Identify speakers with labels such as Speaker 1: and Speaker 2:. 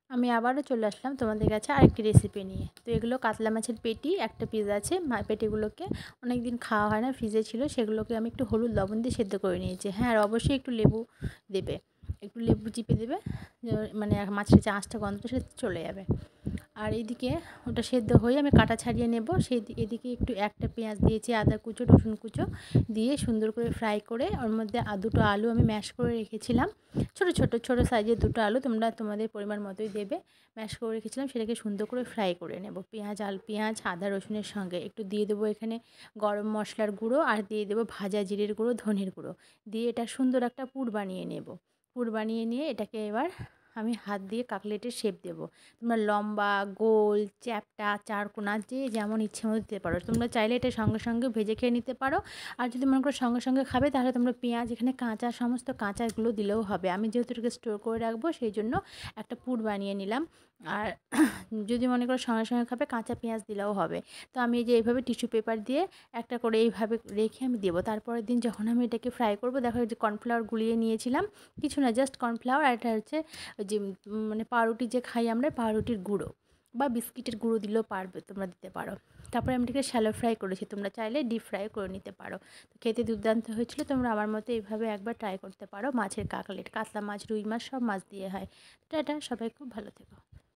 Speaker 1: আমি আবারও চলে আসলাম তোমাদের কাছে আরেকটি রেসিপি নিয়ে। তো এগুলো কাতলা মাছের পেটি, একটা পিস আছে। পেটিগুলোকে অনেক দিন খাওয়া হয় না, ফ্রিজে ছিল, সেগুলোকে আমি একটু হলুদ লবণ দিয়ে সেদ্ধ করে নিয়েছি। হ্যাঁ, আর অবশ্যই একটু লেবু দেবে, একটু লেবু চিপে দেবে, মানে মাছের যে আঁশটা গন্ধটা সেটা চলে যাবে। আর এদিকে ওটা সেদ্ধ হয়ে আমি কাটা ছাড়িয়ে নেব। এদিকে একটু একটা পেঁয়াজ দিয়েছি, আদা কুচো, রসুন কুচো দিয়ে সুন্দর করে ফ্রাই করে ওর মধ্যে দুটো আলু আমি ম্যাশ করে রেখেছিলাম। ছোটো সাইজের দুটো আলু, তোমরা তোমাদের পরিমাণ মতোই দেবে। ম্যাশ করে রেখেছিলাম, সেটাকে সুন্দর করে ফ্রাই করে নেব। পেঁয়াজ আদা রসুনের সঙ্গে একটু দিয়ে দেবো এখানে গরম মশলার গুঁড়ো, আর দিয়ে দেবো ভাজা জিরের গুঁড়ো, ধনের গুঁড়ো দিয়ে এটা সুন্দর একটা পুর বানিয়ে নেব। পুর বানিয়ে নিয়ে এটাকে এবার আমি হাত দিয়ে কাটলেটের শেপ দেবো। তোমরা লম্বা, গোল, চ্যাপ্টা, চারকোনা যে যেমন ইচ্ছে মতো দিতে পারো। তোমরা চাইলে এটা সঙ্গে সঙ্গে ভেজে খেয়ে নিতে পারো। আর যদি মনে করো সঙ্গে সঙ্গে খাবে, তাহলে তোমরা পেঁয়াজ এখানে কাঁচা, সমস্ত কাঁচাগুলো দিলেও হবে। আমি যেহেতু এটাকে স্টোর করে রাখবো, সেই জন্য একটা পুর বানিয়ে নিলাম। আর যদি মনে করো সঙ্গে সঙ্গে খাবে, কাঁচা পেঁয়াজ দিলেও হবে। তো আমি এই যে এইভাবে টিস্যু পেপার দিয়ে একটা করে এইভাবে রেখে আমি দেবো। তারপরের দিন যখন আমি এটাকে ফ্রাই করবো, দেখো যে কর্নফ্লাওয়ার গুলিয়ে নিয়েছিলাম, কিছু না, জাস্ট কর্নফ্লাওয়ার। আর এটা হচ্ছে ওই যে মানে পাউরুটি যে খাই আমরা, পাউরুটির গুঁড়ো বা বিস্কিটের গুঁড়ো দিলেও পারবে, তোমরা দিতে পারো। তারপরে আমি এটাকে শ্যালো ফ্রাই করেছি, তোমরা চাইলে ডিপ ফ্রাই করে নিতে পারো। তো খেতে দুর্দান্ত হয়েছিল। তোমরা আমার মতো এইভাবে একবার ট্রাই করতে পারো। মাছের কাটলেট, কাতলা মাছ, রুই মাছ, সব মাছ দিয়ে হয়। টাটা, সবাই খুব ভালো থেকো।